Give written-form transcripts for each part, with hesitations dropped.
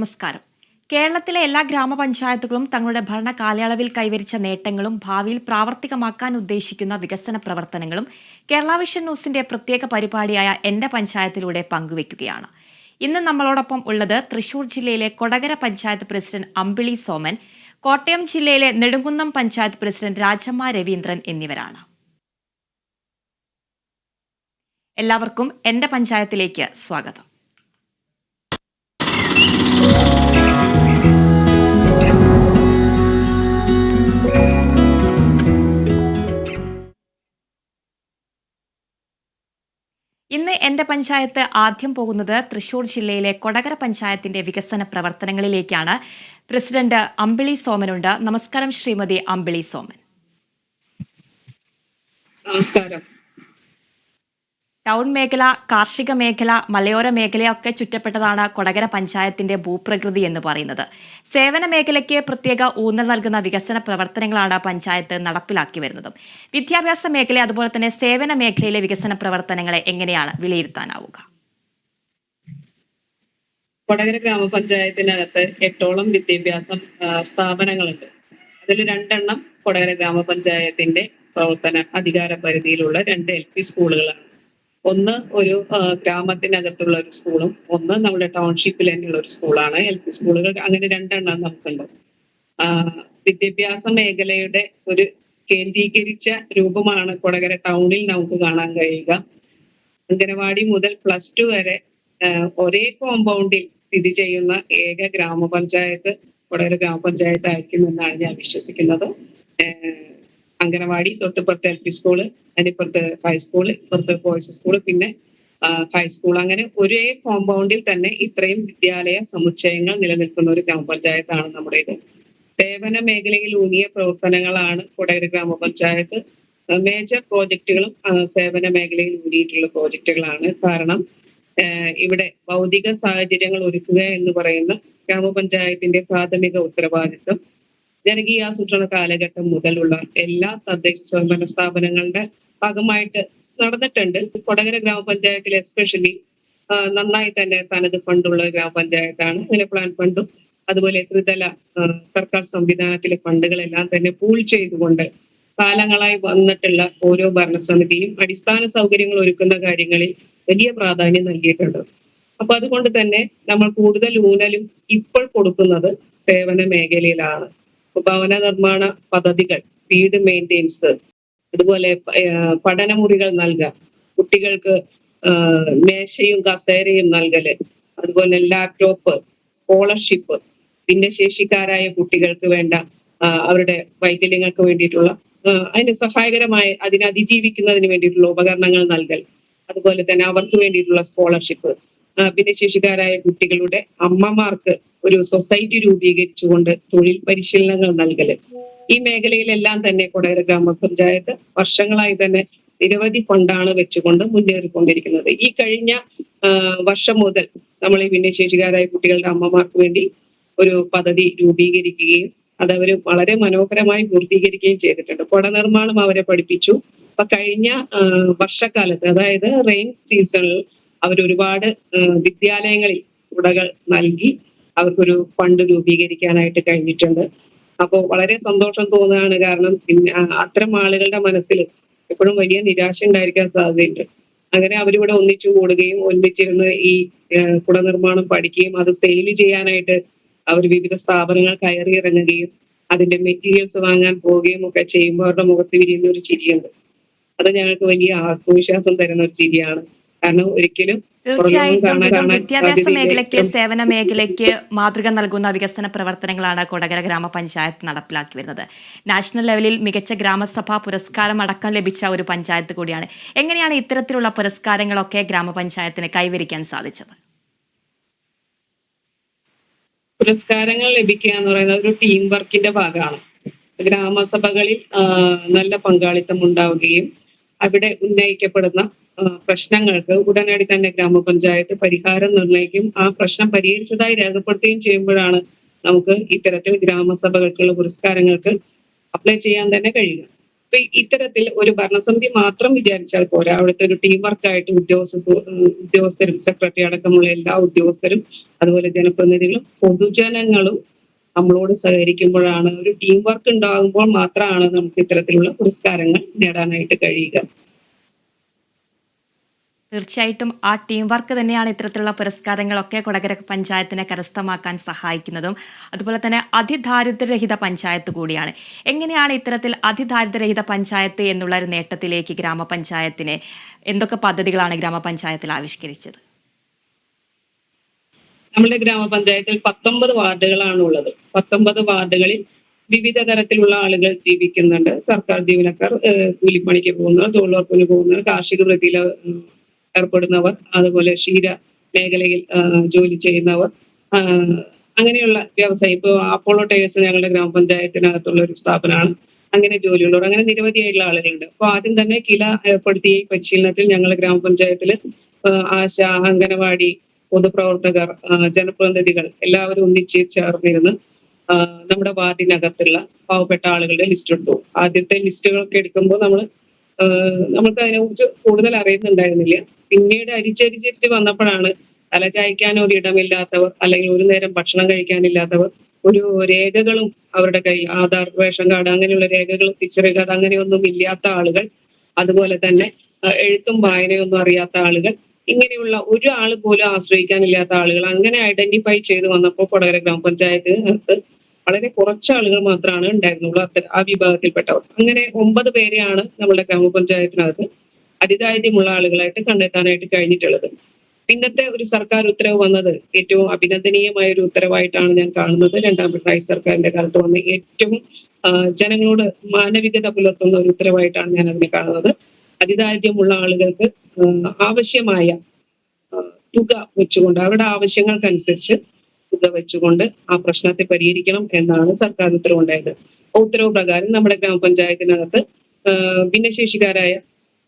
നമസ്കാരം. കേരളത്തിലെ എല്ലാ ഗ്രാമപഞ്ചായത്തുകളും തങ്ങളുടെ ഭരണ കാലയളവിൽ കൈവരിച്ച നേട്ടങ്ങളും ഭാവിയിൽ പ്രാവർത്തികമാക്കാൻ ഉദ്ദേശിക്കുന്ന വികസന പ്രവർത്തനങ്ങളും കേരള വിഷൻ ന്യൂസിന്റെ പ്രത്യേക പരിപാടിയായ എന്റെ പഞ്ചായത്തിലൂടെ പങ്കുവയ്ക്കുകയാണ്. ഇന്ന് നമ്മളോടൊപ്പം ഉള്ളത് തൃശൂർ ജില്ലയിലെ കൊടകര പഞ്ചായത്ത് പ്രസിഡന്റ് അമ്പിളി സോമൻ, കോട്ടയം ജില്ലയിലെ നെടുങ്കുന്നം പഞ്ചായത്ത് പ്രസിഡന്റ് രാജമ്മ രവീന്ദ്രൻ എന്നിവരാണ്. എല്ലാവർക്കും എന്റെ പഞ്ചായത്തിലേക്ക് സ്വാഗതം. ഇന്ന് എന്റെ പഞ്ചായത്ത് ആദ്യം പോകുന്നത് തൃശൂർ ജില്ലയിലെ കൊടകര പഞ്ചായത്തിന്റെ വികസന പ്രവർത്തനങ്ങളിലേക്കാണ്. പ്രസിഡന്റ് അമ്പിളി സോമനുണ്ട്. നമസ്കാരം ശ്രീമതി അമ്പിളി സോമൻ. നമസ്കാരം. ടൗൺ മേഖല, കാർഷിക മേഖല, മലയോര മേഖലയൊക്കെ ചുറ്റപ്പെട്ടതാണ് കൊടകര പഞ്ചായത്തിന്റെ ഭൂപ്രകൃതി എന്ന് പറയുന്നത്. സേവന മേഖലയ്ക്ക് പ്രത്യേക ഊന്നൽ നൽകുന്ന വികസന പ്രവർത്തനങ്ങളാണ് പഞ്ചായത്ത് നടപ്പിലാക്കി വരുന്നത്. വിദ്യാഭ്യാസ മേഖല അതുപോലെ തന്നെ സേവന മേഖലയിലെ വികസന പ്രവർത്തനങ്ങളെ എങ്ങനെയാണ് വിലയിരുത്താനാവുക? കൊടകര ഗ്രാമപഞ്ചായത്തിനകത്ത് 8ഓളം വിദ്യാഭ്യാസ സ്ഥാപനങ്ങളുണ്ട്. അതിൽ 2 കൊടകര ഗ്രാമപഞ്ചായത്തിന്റെ പ്രവർത്തന അധികാര പരിധിയിലുള്ള 2 LP സ്കൂളുകളാണ്. ഒന്ന് ഒരു ഗ്രാമത്തിനകത്തുള്ള ഒരു സ്കൂളും ഒന്ന് നമ്മുടെ ടൗൺഷിപ്പിൽ തന്നെയുള്ള ഒരു സ്കൂളാണ്. LP സ്കൂളുകൾ അങ്ങനെ 2 നമുക്കുണ്ട്. വിദ്യാഭ്യാസ മേഖലയുടെ ഒരു കേന്ദ്രീകരിച്ച രൂപമാണ് കൊടകര ടൗണിൽ നമുക്ക് കാണാൻ കഴിയുക. അംഗനവാടി മുതൽ +2 വരെ ഒരേ കോമ്പൗണ്ടിൽ സ്ഥിതി ചെയ്യുന്ന ഏക ഗ്രാമപഞ്ചായത്ത് കൊടകര ഗ്രാമപഞ്ചായത്ത് ആയിരിക്കുമെന്നാണ് ഞാൻ വിശ്വസിക്കുന്നത്. അംഗനവാടി, തൊട്ടിപ്പുറത്ത് LP സ്കൂള്, അതിനിപ്പുറത്ത് ഹൈസ്കൂള്, ഇപ്പുറത്ത് ബോയ്സ് സ്കൂള്, പിന്നെ ഹൈസ്കൂൾ, അങ്ങനെ ഒരേ കോമ്പൗണ്ടിൽ തന്നെ ഇത്രയും വിദ്യാലയ സമുച്ചയങ്ങൾ നിലനിൽക്കുന്ന ഒരു ഗ്രാമപഞ്ചായത്താണ് നമ്മുടേത്. സേവന മേഖലയിൽ ഊന്നിയ പ്രവർത്തനങ്ങളാണ് കൊടകര ഗ്രാമപഞ്ചായത്ത്. മേജർ പ്രോജക്റ്റുകളും സേവന മേഖലയിൽ ഊന്നിയിട്ടുള്ള പ്രോജക്റ്റുകളാണ്. കാരണം ഇവിടെ ഭൗതിക സാഹചര്യങ്ങൾ ഒരുക്കുക എന്ന് പറയുന്ന ഗ്രാമപഞ്ചായത്തിന്റെ പ്രാഥമിക ഉത്തരവാദിത്വം ജനകീയാസൂത്രണ കാലഘട്ടം മുതലുള്ള എല്ലാ തദ്ദേശ സ്വയംഭരണ സ്ഥാപനങ്ങളുടെ ഭാഗമായിട്ട് നടന്നിട്ടുണ്ട്. കൊടകര ഗ്രാമപഞ്ചായത്തിൽ എസ്പെഷ്യലി നന്നായി തന്നെ തനത് ഫണ്ടുള്ള ഗ്രാമപഞ്ചായത്താണ്. അങ്ങനെ പ്ലാൻ ഫണ്ടും അതുപോലെ ത്രിതല സർക്കാർ സംവിധാനത്തിലെ ഫണ്ടുകളെല്ലാം തന്നെ പൂൾ ചെയ്തുകൊണ്ട് കാലങ്ങളായി വന്നിട്ടുള്ള ഓരോ ഭരണസമിതിയും അടിസ്ഥാന സൗകര്യങ്ങൾ ഒരുക്കുന്ന കാര്യങ്ങളിൽ വലിയ പ്രാധാന്യം നൽകിയിട്ടുണ്ട്. അപ്പൊ അതുകൊണ്ട് തന്നെ നമ്മൾ കൂടുതൽ ഊന്നലും ഇപ്പോൾ കൊടുക്കുന്നത് സേവന മേഖലയിലാണ്. ഭവന നിർമ്മാണ പദ്ധതികൾ, വീട് മെയിൻ്റെനൻസ്, അതുപോലെ പഠനമുറികൾ നൽകുക, കുട്ടികൾക്ക് മേശയും കസേരയും നൽകല്, അതുപോലെ ലാപ്ടോപ്പ്, സ്കോളർഷിപ്പ്, ഭിന്നശേഷിക്കാരായ കുട്ടികൾക്ക് വേണ്ട അവരുടെ വൈകല്യങ്ങൾക്ക് വേണ്ടിയിട്ടുള്ള അതിന് സഹായകരമായ അതിനെ അതിജീവിക്കുന്നതിന് വേണ്ടിയിട്ടുള്ള ഉപകരണങ്ങൾ നൽകൽ, അതുപോലെ തന്നെ അവർക്ക് വേണ്ടിയിട്ടുള്ള സ്കോളർഷിപ്പ്, ഭിന്നശേഷിക്കാരായ കുട്ടികളുടെ അമ്മമാർക്ക് ഒരു സൊസൈറ്റി രൂപീകരിച്ചുകൊണ്ട് തൊഴിൽ പരിശീലനങ്ങൾ നൽകല്, ഈ മേഖലയിലെല്ലാം തന്നെ കൊടകര ഗ്രാമപഞ്ചായത്ത് വർഷങ്ങളായി തന്നെ നിരവധി ഫണ്ടാണ് വെച്ചുകൊണ്ട് മുന്നേറിക്കൊണ്ടിരിക്കുന്നത്. ഈ കഴിഞ്ഞ വർഷം മുതൽ നമ്മൾ ഈ ഭിന്നശേഷിക്കാരായ കുട്ടികളുടെ അമ്മമാർക്ക് വേണ്ടി ഒരു പദ്ധതി രൂപീകരിക്കുകയും അതവർ വളരെ മനോഹരമായി പൂർത്തീകരിക്കുകയും ചെയ്തിട്ടുണ്ട്. കുട നിർമ്മാണം അവരെ പഠിപ്പിച്ചു. അപ്പൊ കഴിഞ്ഞ വർഷക്കാലത്ത്, അതായത് റെയിൻ സീസണിൽ അവരൊരുപാട് വിദ്യാലയങ്ങളിൽ കുടകൾ നൽകി അവർക്കൊരു ഫണ്ട് രൂപീകരിക്കാനായിട്ട് കഴിഞ്ഞിട്ടുണ്ട്. അപ്പോൾ വളരെ സന്തോഷം തോന്നുകയാണ്. കാരണം അത്തരം ആളുകളുടെ മനസ്സിൽ എപ്പോഴും വലിയ നിരാശ ഉണ്ടായിരിക്കാൻ സാധ്യതയുണ്ട്. അങ്ങനെ അവരിവിടെ ഒന്നിച്ചു കൂടുകയും ഒന്നിച്ചിരുന്ന് ഈ കുട നിർമ്മാണം പഠിക്കുകയും അത് സെയിൽ ചെയ്യാനായിട്ട് അവർ വിവിധ സ്ഥാപനങ്ങൾ കയറിയിറങ്ങുകയും അതിന്റെ മെറ്റീരിയൽസ് വാങ്ങാൻ പോവുകയും ഒക്കെ ചെയ്യുമ്പോൾ അവരുടെ മുഖത്ത് വിരിയുന്ന ഒരു ചിരിയുണ്ട്. അത് ഞങ്ങൾക്ക് വലിയ ആത്മവിശ്വാസം തരുന്ന ഒരു ചിരിയാണ്. കാരണം ഒരിക്കലും തീർച്ചയായിട്ടും വിദ്യാഭ്യാസ മേഖലയ്ക്ക്, സേവന മേഖലയ്ക്ക് മാതൃക നൽകുന്ന വികസന പ്രവർത്തനങ്ങളാണ് കൊടകര ഗ്രാമപഞ്ചായത്ത് നടപ്പിലാക്കി വരുന്നത്. നാഷണൽ ലെവലിൽ മികച്ച ഗ്രാമസഭാ പുരസ്കാരം അടക്കം ലഭിച്ച ഒരു പഞ്ചായത്ത് കൂടിയാണ്. എങ്ങനെയാണ് ഇത്തരത്തിലുള്ള പുരസ്കാരങ്ങളൊക്കെ ഗ്രാമപഞ്ചായത്തിന് കൈവരിക്കാൻ സാധിച്ചത്? പുരസ്കാരങ്ങൾ ലഭിക്കുക എന്ന് പറയുന്നത് ഒരു ടീം വർക്കിന്റെ ഭാഗമാണ്. ഗ്രാമസഭകളിൽ നല്ല പങ്കാളിത്തം ഉണ്ടാവുകയും അവിടെ ഉന്നയിക്കപ്പെടുന്ന പ്രശ്നങ്ങൾക്ക് ഉടനടി തന്നെ ഗ്രാമപഞ്ചായത്ത് പരിഹാരം നിർണ്ണയിക്കും, ആ പ്രശ്നം പരിഹരിച്ചതായി രേഖപ്പെടുത്തുകയും ചെയ്യുമ്പോഴാണ് നമുക്ക് ഇത്തരത്തിൽ ഗ്രാമസഭകൾക്കുള്ള പുരസ്കാരങ്ങൾക്ക് അപ്ലൈ ചെയ്യാൻ തന്നെ കഴിയുക. അപ്പൊ ഇത്തരത്തിൽ ഒരു ഭരണസമിതി മാത്രം വിചാരിച്ചാൽ പോരാ. അവിടുത്തെ ഒരു ടീം വർക്കായിട്ട് ഉദ്യോഗസ്ഥരും സെക്രട്ടറി അടക്കമുള്ള എല്ലാ ഉദ്യോഗസ്ഥരും അതുപോലെ ജനപ്രതിനിധികളും പൊതുജനങ്ങളും നമ്മളോട് സഹകരിക്കുമ്പോഴാണ്, ഒരു ടീം വർക്ക് ഉണ്ടാകുമ്പോൾ മാത്രമാണ് നമുക്ക് ഇത്തരത്തിലുള്ള പുരസ്കാരങ്ങൾ നേടാനായിട്ട് കഴിയുക. തീർച്ചയായിട്ടും ആ ടീം വർക്ക് തന്നെയാണ് ഇത്തരത്തിലുള്ള പുരസ്കാരങ്ങളൊക്കെ കൊടകര പഞ്ചായത്തിനെ കരസ്ഥമാക്കാൻ സഹായിക്കുന്നതും. അതുപോലെ തന്നെ അതിദാരിദ്ര്യരഹിത പഞ്ചായത്ത് കൂടിയാണ്. എങ്ങനെയാണ് ഇത്തരത്തിൽ അതിദാരിദ്ര്യരഹിത പഞ്ചായത്ത് എന്നുള്ള ഒരു നേട്ടത്തിലേക്ക് ഗ്രാമപഞ്ചായത്തിനെ എന്തൊക്കെ പദ്ധതികളാണ് ഗ്രാമപഞ്ചായത്തിൽ ആവിഷ്കരിച്ചത്? നമ്മുടെ ഗ്രാമപഞ്ചായത്തിൽ 19 വാർഡുകളാണ് ഉള്ളത്. 19 വാർഡുകളിൽ വിവിധ തരത്തിലുള്ള ആളുകൾ ജീവിക്കുന്നുണ്ട്. സർക്കാർ ജീവനക്കാർ, കൂലിപ്പണിക്ക് പോകുന്നവർ, തൊഴിലുറപ്പിന് പോകുന്നവർ, കാർഷിക വൃത്തിയിൽ ഏർപ്പെടുന്നവർ, അതുപോലെ ക്ഷീര മേഖലയിൽ ജോലി ചെയ്യുന്നവർ, അങ്ങനെയുള്ള വ്യവസായം. ഇപ്പോൾ അപ്പോളോ ടയേഴ്സ് ഞങ്ങളുടെ ഗ്രാമപഞ്ചായത്തിനകത്തുള്ള ഒരു സ്ഥാപനമാണ്. അങ്ങനെ ജോലിയുള്ളവർ, അങ്ങനെ നിരവധിയായിട്ടുള്ള ആളുകളുണ്ട്. അപ്പൊ ആദ്യം തന്നെ കില ഏർപ്പെടുത്തിയ ഈ പരിശീലനത്തിൽ ഞങ്ങളുടെ ഗ്രാമപഞ്ചായത്തിൽ ആശ, അംഗനവാടി, പൊതുപ്രവർത്തകർ, ജനപ്രതിനിധികൾ എല്ലാവരും ഒന്നിച്ച് ചേർന്നിരുന്ന് നമ്മുടെ വാർഡിനകത്തുള്ള പാവപ്പെട്ട ആളുകളുടെ ലിസ്റ്റ് എടുത്തു. ആദ്യത്തെ ലിസ്റ്റുകളൊക്കെ എടുക്കുമ്പോൾ നമുക്ക് അതിനെക്കുറിച്ച് കൂടുതൽ അറിയുന്നുണ്ടായിരുന്നില്ല. പിന്നീട് അരിച്ചരിച്ചരിച്ച് വന്നപ്പോഴാണ് തല ചായ്ക്കാൻ ഒരു ഇടമില്ലാത്തവർ, അല്ലെങ്കിൽ ഒരു നേരം ഭക്ഷണം കഴിക്കാനില്ലാത്തവർ, ഒരു രേഖകളും അവരുടെ കയ്യിൽ, ആധാർ, റേഷൻ കാർഡ് അങ്ങനെയുള്ള രേഖകൾ, തിരിച്ചറിയൽ കാർഡ് അങ്ങനെയൊന്നും ഇല്ലാത്ത ആളുകൾ, അതുപോലെ തന്നെ എഴുത്തും വായനയൊന്നും അറിയാത്ത ആളുകൾ, ഇങ്ങനെയുള്ള ഒരു ആള് പോലും ആശ്രയിക്കാനില്ലാത്ത ആളുകൾ, അങ്ങനെ ഐഡന്റിഫൈ ചെയ്ത് വന്നപ്പോൾ കൊടകര ഗ്രാമപഞ്ചായത്തിനകത്ത് വളരെ കുറച്ച് ആളുകൾ മാത്രമാണ് ഉണ്ടായിരുന്നുള്ളൂ ആ വിഭാഗത്തിൽപ്പെട്ടവർ. അങ്ങനെ 9 പേരെയാണ് നമ്മുടെ ഗ്രാമപഞ്ചായത്തിനകത്ത് അതിദാരിദ്ര്യമുള്ള ആളുകളായിട്ട് കണ്ടെത്താനായിട്ട് കഴിഞ്ഞിട്ടുള്ളത്. പിന്നത്തെ ഒരു സർക്കാർ ഉത്തരവ് വന്നത് ഏറ്റവും അഭിനന്ദനീയമായ ഒരു ഉത്തരവായിട്ടാണ് ഞാൻ കാണുന്നത്. രണ്ടാം പിണറായി സർക്കാരിന്റെ കാലത്ത് വന്ന ഏറ്റവും ജനങ്ങളോട് മാനവികത പുലർത്തുന്ന ഒരു ഉത്തരവായിട്ടാണ് ഞാൻ അതിനെ കാണുന്നത്. അതിദാരിദ്ര്യമുള്ള ആളുകൾക്ക് ആവശ്യമായ തുക വെച്ചുകൊണ്ട്, അവരുടെ ആവശ്യങ്ങൾക്കനുസരിച്ച് തുക വെച്ചുകൊണ്ട് ആ പ്രശ്നത്തെ പരിഹരിക്കണം എന്നാണ് സർക്കാർ ഉത്തരവുണ്ടായത്. ഉത്തരവ് പ്രകാരം നമ്മുടെ ഗ്രാമപഞ്ചായത്തിനകത്ത് ഭിന്നശേഷിക്കാരായ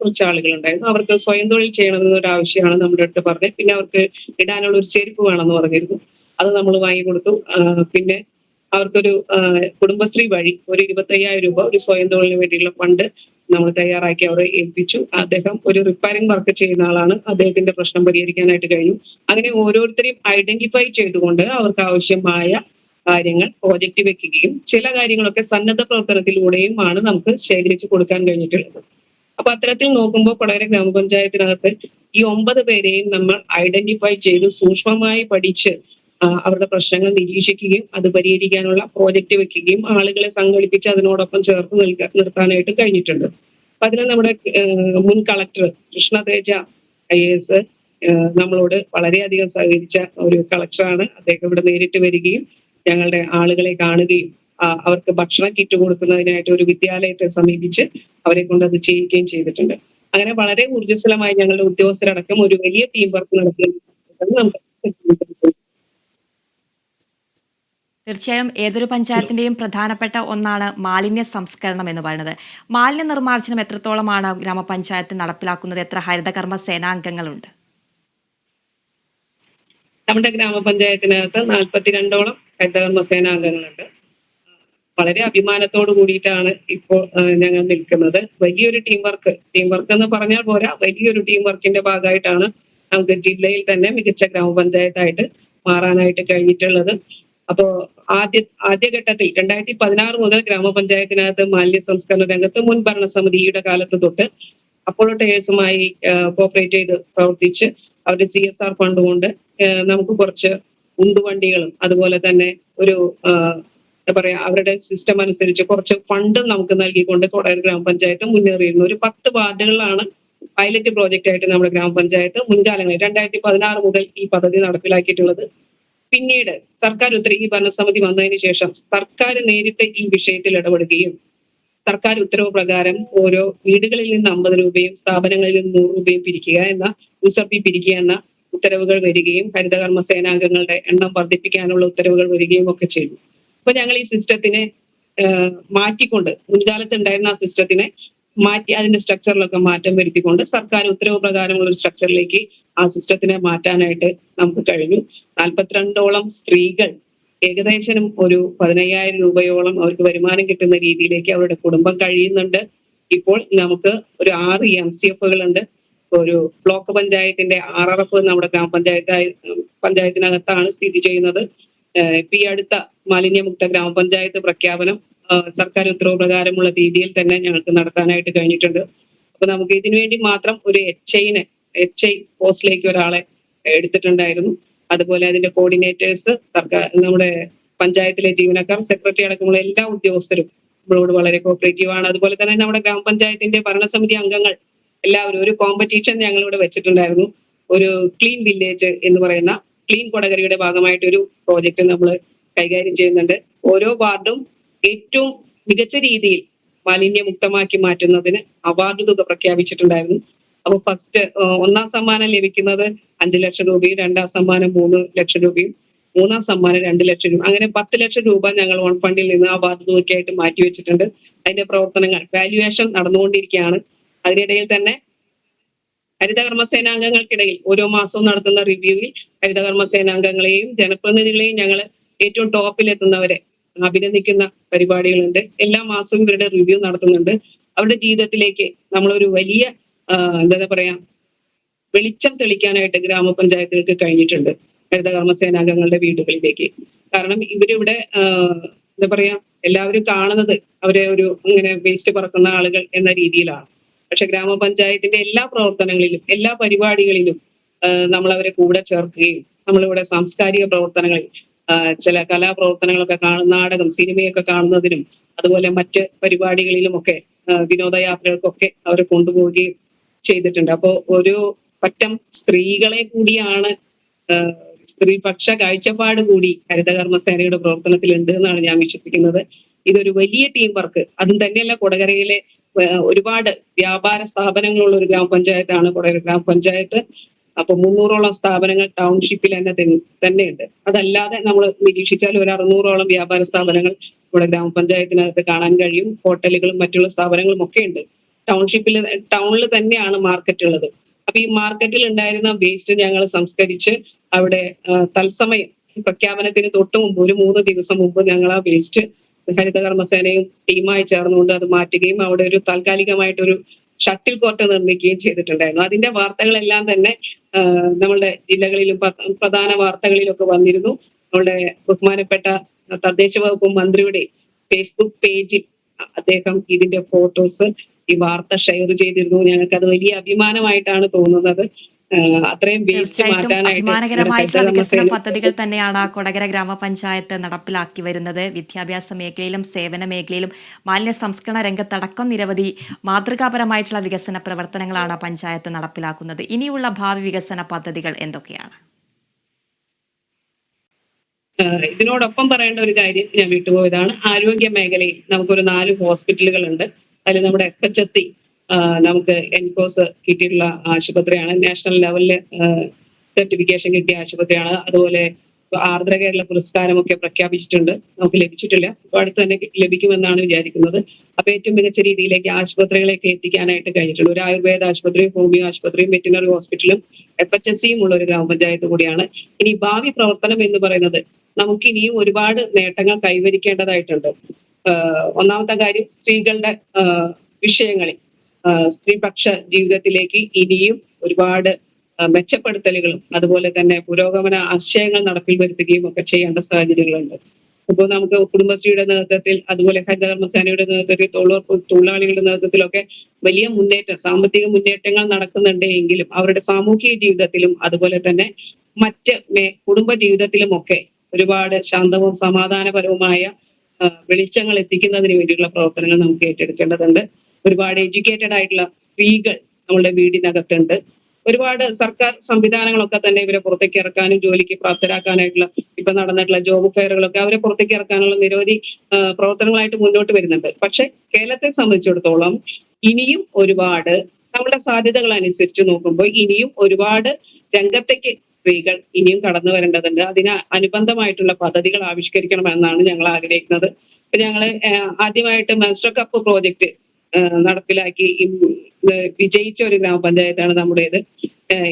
കുറച്ച് ആളുകളുണ്ടായിരുന്നു. അവർക്ക് സ്വയം തൊഴിൽ ചെയ്യണമെന്നൊരു ആവശ്യമാണ് നമ്മുടെ അടുത്ത് പറഞ്ഞത്. പിന്നെ അവർക്ക് ഇടാനുള്ള ഒരു ചെരുപ്പ് വേണമെന്ന് പറഞ്ഞിരുന്നു. അത് നമ്മൾ വാങ്ങിക്കൊടുത്തു. പിന്നെ അവർക്കൊരു കുടുംബശ്രീ വഴി ഒരു 25,000 രൂപ ഒരു സ്വയം തൊഴിലിന് വേണ്ടിയുള്ള ഫണ്ട് നമ്മൾ തയ്യാറാക്കി അവരെ ഏൽപ്പിച്ചു. അദ്ദേഹം ഒരു റിപ്പയറിംഗ് വർക്ക് ചെയ്യുന്ന ആളാണ്. അദ്ദേഹത്തിന്റെ പ്രശ്നം പരിഹരിക്കാനായിട്ട് കഴിഞ്ഞു. അങ്ങനെ ഓരോരുത്തരെയും ഐഡന്റിഫൈ ചെയ്തുകൊണ്ട് അവർക്ക് ആവശ്യമായ കാര്യങ്ങൾ പ്രോജക്റ്റ് വെക്കുകയും ചില കാര്യങ്ങളൊക്കെ സന്നദ്ധ പ്രവർത്തനത്തിലൂടെയുമാണ് നമുക്ക് ശേഖരിച്ച് കൊടുക്കാൻ കഴിഞ്ഞിട്ടുള്ളത്. അപ്പൊ അത്തരത്തിൽ നോക്കുമ്പോൾ കൊടകര ഗ്രാമപഞ്ചായത്തിനകത്ത് ഈ 9 പേരെയും നമ്മൾ ഐഡന്റിഫൈ ചെയ്ത് സൂക്ഷ്മമായി പഠിച്ച് അവരുടെ പ്രശ്നങ്ങൾ നിരീക്ഷിക്കുകയും അത് പരിഹരിക്കാനുള്ള പ്രോജക്റ്റ് വെക്കുകയും ആളുകളെ സംഘടിപ്പിച്ച് അതിനോടൊപ്പം ചേർത്ത് നിർത്താനായിട്ട് കഴിഞ്ഞിട്ടുണ്ട്. അപ്പൊ അതിന് നമ്മുടെ മുൻ കളക്ടർ കൃഷ്ണതേജ IAS നമ്മളോട് വളരെയധികം സഹകരിച്ച ഒരു കളക്ടറാണ്. അദ്ദേഹം ഇവിടെ നേരിട്ട് വരികയും ഞങ്ങളുടെ ആളുകളെ കാണുകയും അവർക്ക് ഭക്ഷണ കിറ്റ് കൊടുക്കുന്നതിനായിട്ട് ഒരു വിദ്യാലയത്തെ സമീപിച്ച് അവരെ കൊണ്ട് അത് ചെയ്യുകയും ചെയ്തിട്ടുണ്ട്. അങ്ങനെ വളരെ ഊർജ്ജസ്വലമായി ഞങ്ങളുടെ ഉദ്യോഗസ്ഥരടക്കം ഒരു വലിയ ടീം വർക്ക് നടത്തുന്നത് നമുക്ക്. തീർച്ചയായും ഏതൊരു പഞ്ചായത്തിന്റെയും പ്രധാനപ്പെട്ട ഒന്നാണ് മാലിന്യ സംസ്കരണം എന്ന് പറയുന്നത്. മാലിന്യ നിർമ്മാർജ്ജനം എത്രത്തോളമാണ് ഗ്രാമപഞ്ചായത്ത് നടപ്പിലാക്കുന്നത്? എത്ര ഹരിതകർമ്മ സേനാംഗങ്ങളുണ്ട്? നമ്മുടെ ഗ്രാമപഞ്ചായത്തിനകത്ത് 42ഓളം ഹരിതകർമ്മ സേനാംഗങ്ങളുണ്ട്. വളരെ അഭിമാനത്തോടു കൂടിയിട്ടാണ് ഇപ്പോൾ ഞങ്ങൾ നിൽക്കുന്നത്. വലിയൊരു ടീം വർക്ക് എന്ന് പറഞ്ഞാൽ പോരാ, വലിയൊരു ടീം വർക്കിന്റെ ഭാഗമായിട്ടാണ് നമുക്ക് ജില്ലയിൽ തന്നെ മികച്ച ഗ്രാമപഞ്ചായത്തായിട്ട് മാറാനായിട്ട് കഴിഞ്ഞിട്ടുള്ളത്. അപ്പോ ആദ്യഘട്ടത്തിൽ 2016 മുതൽ ഗ്രാമപഞ്ചായത്തിനകത്ത് മാലിന്യ സംസ്കരണ രംഗത്ത് മുൻ ഭരണസമിതിയുടെ കാലത്ത് തൊട്ട് അപ്പോളോ ടയേഴ്സുമായി കോപ്പറേറ്റ് ചെയ്ത് പ്രവർത്തിച്ച് അവരുടെ CSR ഫണ്ട് കൊണ്ട് നമുക്ക് കുറച്ച് ഉന്തുവണ്ടികളും അതുപോലെ തന്നെ ഒരു എന്താ പറയാ അവരുടെ സിസ്റ്റം അനുസരിച്ച് കുറച്ച് ഫണ്ട് നമുക്ക് നൽകിക്കൊണ്ട് കൊടകര ഗ്രാമപഞ്ചായത്ത് മുന്നേറിയിരുന്നു. ഒരു 10 വാർഡുകളിലാണ് പൈലറ്റ് പ്രോജക്റ്റ് ആയിട്ട് നമ്മുടെ ഗ്രാമപഞ്ചായത്ത് മുൻകാലങ്ങളിൽ 2016 മുതൽ ഈ പദ്ധതി നടപ്പിലാക്കിയിട്ടുള്ളത്. പിന്നീട് സർക്കാർ ഉത്തരവ്, ഈ ഭരണസമിതി വന്നതിന് ശേഷം സർക്കാർ നേരിട്ട് ഈ വിഷയത്തിൽ ഇടപെടുകയും സർക്കാർ ഉത്തരവ് പ്രകാരം ഓരോ വീടുകളിൽ നിന്ന് 50 രൂപയും സ്ഥാപനങ്ങളിൽ നിന്ന് 100 രൂപയും പിരിക്കുക എന്ന USP പിരിക്കുക എന്ന ഉത്തരവുകൾ വരികയും ഹരിതകർമ്മ സേനാംഗങ്ങളുടെ എണ്ണം വർദ്ധിപ്പിക്കാനുള്ള ഉത്തരവുകൾ വരികയും ഒക്കെ ചെയ്തു. അപ്പൊ ഞങ്ങൾ ഈ സിസ്റ്റത്തിനെ മാറ്റിക്കൊണ്ട്, മുൻകാലത്ത് ഉണ്ടായിരുന്ന ആ സിസ്റ്റത്തിനെ മാറ്റി അതിന്റെ സ്ട്രക്ചറിലൊക്കെ മാറ്റം വരുത്തിക്കൊണ്ട് സർക്കാർ ഉത്തരവ് പ്രകാരമുള്ള ഒരു സ്ട്രക്ചറിലേക്ക് ആ സിസ്റ്റത്തിനെ മാറ്റാനായിട്ട് നമുക്ക് കഴിഞ്ഞു. 42ഓളം സ്ത്രീകൾ ഏകദേശം ഒരു 15,000 രൂപയോളം അവർക്ക് വരുമാനം കിട്ടുന്ന രീതിയിലേക്ക് അവരുടെ കുടുംബം കഴിയുന്നുണ്ട്. ഇപ്പോൾ നമുക്ക് ഒരു 6 MCFകളുണ്ട്. ഒരു ബ്ലോക്ക് പഞ്ചായത്തിന്റെ RRF നമ്മുടെ പഞ്ചായത്തിനകത്താണ് സ്ഥിതി ചെയ്യുന്നത്. ഇപ്പൊ ഈ അടുത്ത മാലിന്യമുക്ത ഗ്രാമപഞ്ചായത്ത് പ്രഖ്യാപനം സർക്കാർ ഉത്തരവ് പ്രകാരമുള്ള രീതിയിൽ തന്നെ ഞങ്ങൾക്ക് നടത്താനായിട്ട് കഴിഞ്ഞിട്ടുണ്ട്. അപ്പൊ നമുക്ക് ഇതിനു വേണ്ടി മാത്രം ഒരു HI പോസ്റ്റിലേക്ക് ഒരാളെ എടുത്തിട്ടുണ്ടായിരുന്നു. അതുപോലെ അതിന്റെ കോർഡിനേറ്റേഴ്സ്, സർക്കാർ, നമ്മുടെ പഞ്ചായത്തിലെ ജീവനക്കാർ, സെക്രട്ടറി അടക്കമുള്ള എല്ലാ ഉദ്യോഗസ്ഥരും നമ്മളോട് വളരെ കോപ്പറേറ്റീവ് ആണ്. അതുപോലെ തന്നെ നമ്മുടെ ഗ്രാമപഞ്ചായത്തിന്റെ ഭരണസമിതി അംഗങ്ങൾ എല്ലാവരും ഒരു കോമ്പറ്റീഷൻ ഞങ്ങളിവിടെ വെച്ചിട്ടുണ്ടായിരുന്നു. ഒരു ക്ലീൻ വില്ലേജ് എന്ന് പറയുന്ന ക്ലീൻ കൊടകരയുടെ ഭാഗമായിട്ട് ഒരു പ്രോജക്റ്റ് നമ്മൾ കൈകാര്യം ചെയ്യുന്നുണ്ട്. ഓരോ വാർഡും ഏറ്റവും മികച്ച രീതിയിൽ മാലിന്യമുക്തമാക്കി മാറ്റുന്നതിന് അവാർഡ് തുക പ്രഖ്യാപിച്ചിട്ടുണ്ടായിരുന്നു. അപ്പൊ ഫസ്റ്റ് 1ാം സമ്മാനം ലഭിക്കുന്നത് 5 ലക്ഷം രൂപയും, 2ാം സമ്മാനം 3 ലക്ഷം രൂപയും, 3ാം സമ്മാനം 2 ലക്ഷം രൂപ, അങ്ങനെ 10 ലക്ഷം രൂപ ഞങ്ങൾ ഓൺ ഫണ്ടിൽ നിന്ന് അവാർഡ് തുകയ്ക്കായിട്ട് മാറ്റിവെച്ചിട്ടുണ്ട്. അതിന്റെ പ്രവർത്തനങ്ങൾ വാല്യുവേഷൻ നടന്നുകൊണ്ടിരിക്കുകയാണ്. അതിനിടയിൽ തന്നെ ഹരിതകർമ്മ സേനാംഗങ്ങൾക്കിടയിൽ ഓരോ മാസവും നടത്തുന്ന റിവ്യൂവിൽ ഹരിതകർമ്മ സേനാംഗങ്ങളെയും ജനപ്രതിനിധികളെയും ഞങ്ങൾ ഏറ്റവും ടോപ്പിലെത്തുന്നവരെ അഭിനന്ദിക്കുന്ന പരിപാടികളുണ്ട്. എല്ലാ മാസവും ഇവരുടെ റിവ്യൂ നടത്തുന്നുണ്ട്. അവരുടെ ജീവിതത്തിലേക്ക് നമ്മളൊരു വലിയ എന്താ പറയാ വെളിച്ചം തെളിക്കാനായിട്ട് ഗ്രാമപഞ്ചായത്തുകൾക്ക് കഴിഞ്ഞിട്ടുണ്ട്, ഹരിതകർമ്മ സേനാംഗങ്ങളുടെ വീടുകളിലേക്ക്. കാരണം ഇവരിവിടെ എന്താ പറയാ എല്ലാവരും കാണുന്നത് അവരെ ഒരു ഇങ്ങനെ വേസ്റ്റ് പറക്കുന്ന ആളുകൾ എന്ന രീതിയിലാണ്. പക്ഷെ ഗ്രാമപഞ്ചായത്തിന്റെ എല്ലാ പ്രവർത്തനങ്ങളിലും എല്ലാ പരിപാടികളിലും നമ്മൾ അവരെ കൂടെ ചേർക്കുകയും നമ്മളിവിടെ സാംസ്കാരിക പ്രവർത്തനങ്ങളിൽ ചില കലാപ്രവർത്തനങ്ങളൊക്കെ നാടകം, സിനിമയൊക്കെ കാണുന്നതിനും അതുപോലെ മറ്റ് പരിപാടികളിലുമൊക്കെ വിനോദയാത്രകൾക്കൊക്കെ അവരെ കൊണ്ടുപോവുകയും ചെയ്തിട്ടുണ്ട്. അപ്പോൾ ഒരു പറ്റം സ്ത്രീകളെ കൂടിയാണ് സ്ത്രീപക്ഷ കാഴ്ചപ്പാട് കൂടി ഹരിതകർമ്മ സേനയുടെ പ്രവർത്തനത്തിൽ ഉണ്ട് എന്നാണ് ഞാൻ വിശ്വസിക്കുന്നത്. ഇതൊരു വലിയ ടീം വർക്ക്. അതും തന്നെയല്ല, കൊടകരയിലെ ഒരുപാട് വ്യാപാര സ്ഥാപനങ്ങളുള്ള ഒരു ഗ്രാമപഞ്ചായത്താണ് കൊടകര ഗ്രാമപഞ്ചായത്ത്. അപ്പൊ 300ഓളം സ്ഥാപനങ്ങൾ ടൗൺഷിപ്പിൽ തന്നെയുണ്ട്. അതല്ലാതെ നമ്മൾ നിരീക്ഷിച്ചാൽ ഒരു 600ഓളം വ്യാപാര സ്ഥാപനങ്ങൾ ഇവിടെ ഗ്രാമപഞ്ചായത്തിനകത്ത് കാണാൻ കഴിയും. ഹോട്ടലുകളും മറ്റുള്ള സ്ഥാപനങ്ങളും ഒക്കെ ഉണ്ട്. ടൗണിൽ തന്നെയാണ് മാർക്കറ്റ് ഉള്ളത്. അപ്പൊ ഈ മാർക്കറ്റിൽ ഉണ്ടായിരുന്ന വേസ്റ്റ് ഞങ്ങൾ സംസ്കരിച്ച് അവിടെ തത്സമയം പ്രഖ്യാപനത്തിന് തൊട്ട് മുമ്പ് ഒരു 3 ദിവസം മുമ്പ് ഞങ്ങൾ ആ വേസ്റ്റ് ഹരിതകർമ്മസേനയും ടീമായി ചേർന്നുകൊണ്ട് അത് മാറ്റുകയും അവിടെ ഒരു താൽക്കാലികമായിട്ടൊരു ഷട്ടിൽ കോർട്ട് നിർമ്മിക്കുകയും ചെയ്തിട്ടുണ്ടായിരുന്നു. അതിന്റെ വാർത്തകളെല്ലാം തന്നെ നമ്മളുടെ ജില്ലകളിലും പ്രധാന വാർത്തകളിലൊക്കെ വന്നിരുന്നു. നമ്മളുടെ ബഹുമാനപ്പെട്ട തദ്ദേശ വകുപ്പ് മന്ത്രിയുടെ ഫേസ്ബുക്ക് പേജിൽ അദ്ദേഹം ഇതിന്റെ ഫോട്ടോസ്, ഈ വാർത്ത ഷെയർ ചെയ്തിരുന്നു. ഞങ്ങൾക്ക് അത് വലിയ അഭിമാനമായിട്ടാണ് തോന്നുന്നത്. അത്രയും വേസ്റ്റ് അഭിമാനകരമായിട്ടുള്ള വികസന മാറ്റാനായിട്ട് പദ്ധതികൾ തന്നെയാണ് കൊടകര ഗ്രാമപഞ്ചായത്ത് നടപ്പിലാക്കി വരുന്നത്. വിദ്യാഭ്യാസ മേഖലയിലും സേവന മേഖലയിലും മാലിന്യ സംസ്കരണ രംഗത്തടക്കം നിരവധി മാതൃകാപരമായിട്ടുള്ള വികസന പ്രവർത്തനങ്ങളാണ് പഞ്ചായത്ത് നടപ്പിലാക്കുന്നത്. ഇനിയുള്ള ഭാവി വികസന പദ്ധതികൾ എന്തൊക്കെയാണ്? ഇതിനോടൊപ്പം പറയേണ്ട ഒരു കാര്യം ഞാൻ വിട്ടുപോയതാണ്. ആരോഗ്യ മേഖലയിൽ നമുക്കൊരു 4 ഹോസ്പിറ്റലുകളുണ്ട്. അതിൽ നമ്മുടെ FHSC നമുക്ക് എൻകോസ് കിട്ടിയിട്ടുള്ള ആശുപത്രിയാണ്. നാഷണൽ ലെവലില് സർട്ടിഫിക്കേഷൻ കിട്ടിയ ആശുപത്രിയാണ്. അതുപോലെ ആർദ്ര കേരള പുരസ്കാരമൊക്കെ പ്രഖ്യാപിച്ചിട്ടുണ്ട്. നമുക്ക് ലഭിച്ചിട്ടില്ല, അപ്പോൾ അടുത്ത് തന്നെ ലഭിക്കുമെന്നാണ് വിചാരിക്കുന്നത്. അപ്പൊ ഏറ്റവും മികച്ച രീതിയിലേക്ക് ആശുപത്രികളെയൊക്കെ എത്തിക്കാനായിട്ട് കഴിഞ്ഞിട്ടുണ്ട്. ഒരു ആയുർവേദ ആശുപത്രിയും ഹോമിയോ ആശുപത്രിയും വെറ്റിനറി ഹോസ്പിറ്റലും FHSCയും ഉള്ള ഒരു ഗ്രാമപഞ്ചായത്ത് കൂടിയാണ്. ഇനി ഭാവി പ്രവർത്തനം എന്ന് പറയുന്നത് നമുക്ക് ഇനിയും ഒരുപാട് നേട്ടങ്ങൾ കൈവരിക്കേണ്ടതായിട്ടുണ്ട്. ഒന്നാമത്തെ കാര്യം, സ്ത്രീകളുടെ വിഷയങ്ങളിൽ സ്ത്രീപക്ഷ ജീവിതത്തിലേക്ക് ഇനിയും ഒരുപാട് മെച്ചപ്പെടുത്തലുകളും അതുപോലെ തന്നെ പുരോഗമന ആശയങ്ങൾ നടപ്പിൽ വരുത്തുകയും ഒക്കെ ചെയ്യേണ്ട സാഹചര്യങ്ങളുണ്ട്. ഇപ്പോൾ നമുക്ക് കുടുംബശ്രീയുടെ നേതൃത്വത്തിൽ അതുപോലെ ഹരിതകർമ്മ സേനയുടെ നേതൃത്വത്തിൽ തൊഴിലാളികളുടെ നേതൃത്വത്തിലൊക്കെ വലിയ സാമ്പത്തിക മുന്നേറ്റങ്ങൾ നടക്കുന്നുണ്ട് എങ്കിലും അവരുടെ സാമൂഹിക ജീവിതത്തിലും അതുപോലെ തന്നെ മറ്റ് കുടുംബ ജീവിതത്തിലുമൊക്കെ ഒരുപാട് ശാന്തവും സമാധാനപരവുമായ വെളിച്ചങ്ങൾ എത്തിക്കുന്നതിന് വേണ്ടിയുള്ള പ്രവർത്തനങ്ങൾ നമുക്ക് ഏറ്റെടുക്കേണ്ടതുണ്ട്. ഒരുപാട് എഡ്യൂക്കേറ്റഡ് ആയിട്ടുള്ള സ്ത്രീകൾ നമ്മുടെ വീടിനകത്തുണ്ട്. ഒരുപാട് സർക്കാർ സംവിധാനങ്ങളൊക്കെ തന്നെ ഇവരെ പുറത്തേക്ക് ഇറക്കാനും ജോലിക്ക് പ്രാപ്തരാക്കാനായിട്ടുള്ള ഇപ്പൊ നടന്നിട്ടുള്ള ജോബ് ഫെയറുകളൊക്കെ അവരെ പുറത്തേക്ക് ഇറക്കാനുള്ള നിരവധി പ്രവർത്തനങ്ങളായിട്ട് മുന്നോട്ട് വരുന്നുണ്ട്. പക്ഷെ കേരളത്തെ സംബന്ധിച്ചിടത്തോളം ഇനിയും ഒരുപാട് നമ്മുടെ സാധ്യതകൾ അനുസരിച്ച് നോക്കുമ്പോൾ ഇനിയും ഒരുപാട് രംഗത്തേക്ക് സ്ത്രീകൾ ഇനിയും കടന്നു വരേണ്ടതുണ്ട്. അതിന് അനുബന്ധമായിട്ടുള്ള പദ്ധതികൾ ആവിഷ്കരിക്കണമെന്നാണ് ഞങ്ങൾ ആഗ്രഹിക്കുന്നത്. ഞങ്ങള് ആദ്യമായിട്ട് മെൻസ്ട്രൽ കപ്പ് പ്രോജക്റ്റ് നടപ്പിലാക്കി വിജയിച്ച ഒരു ഗ്രാമപഞ്ചായത്താണ് നമ്മുടേത്.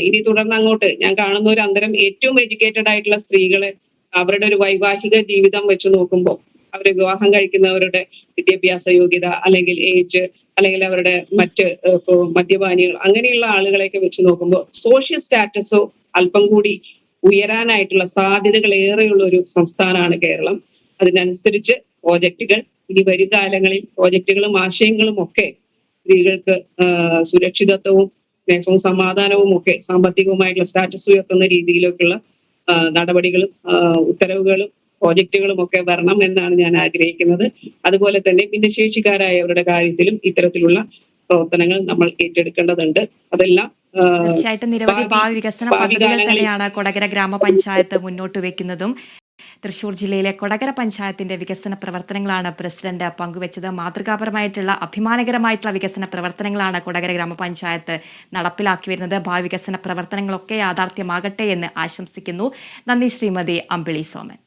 ഇനി തുടർന്ന് അങ്ങോട്ട് ഞാൻ കാണുന്ന ഒരു അന്തരം ഏറ്റവും എഡ്യൂക്കേറ്റഡ് ആയിട്ടുള്ള സ്ത്രീകളെ അവരുടെ ഒരു വൈവാഹിക ജീവിതം വെച്ച് നോക്കുമ്പോൾ അവർ വിവാഹം കഴിക്കുന്നവരുടെ വിദ്യാഭ്യാസ യോഗ്യത അല്ലെങ്കിൽ ഏജ് അല്ലെങ്കിൽ അവരുടെ മറ്റ് ഇപ്പോ മദ്യപാനികൾ അങ്ങനെയുള്ള ആളുകളെയൊക്കെ വെച്ച് നോക്കുമ്പോൾ സോഷ്യൽ സ്റ്റാറ്റസോ അല്പം കൂടി ഉയരാനായിട്ടുള്ള സാധ്യതകൾ ഏറെയുള്ള ഒരു സംസ്ഥാനമാണ് കേരളം. അതിനനുസരിച്ച് പ്രോജക്റ്റുകൾ ഇനി വരും കാലങ്ങളിൽ പ്രോജക്റ്റുകളും ആശയങ്ങളും ഒക്കെ സ്ത്രീകൾക്ക് സുരക്ഷിതത്വവും സ്നേഹവും സമാധാനവും ഒക്കെ സാമ്പത്തികവുമായിട്ടുള്ള സ്റ്റാറ്റസ് ഉയർത്തുന്ന രീതിയിലേക്കുള്ള നടപടികളും ഉത്തരവുകളും പ്രോജക്റ്റുകളും ഒക്കെ വരണം എന്നാണ് ഞാൻ ആഗ്രഹിക്കുന്നത്. അതുപോലെ തന്നെ ഭിന്നശേഷിക്കാരായവരുടെ കാര്യത്തിലും ഇത്തരത്തിലുള്ള പ്രവർത്തനങ്ങൾ നമ്മൾ ഏറ്റെടുക്കേണ്ടതുണ്ട്. അതെല്ലാം തീർച്ചയായിട്ടും നിരവധി ഭാവി വികസന പദ്ധതികൾ തന്നെയാണ് കൊടകര ഗ്രാമപഞ്ചായത്ത് മുന്നോട്ട് വെക്കുന്നതും. തൃശൂർ ജില്ലയിലെ കൊടകര പഞ്ചായത്തിന്റെ വികസന പ്രവർത്തനങ്ങളാണ് പ്രസിഡന്റ് പങ്കുവച്ചത്. മാതൃകാപരമായിട്ടുള്ള അഭിമാനകരമായിട്ടുള്ള വികസന പ്രവർത്തനങ്ങളാണ് കൊടകര ഗ്രാമപഞ്ചായത്ത് നടപ്പിലാക്കി വരുന്നത്. ഭാവി വികസന പ്രവർത്തനങ്ങളൊക്കെ യാഥാർത്ഥ്യമാകട്ടെ എന്ന് ആശംസിക്കുന്നു. നന്ദി ശ്രീമതി അമ്പിളി സോമൻ.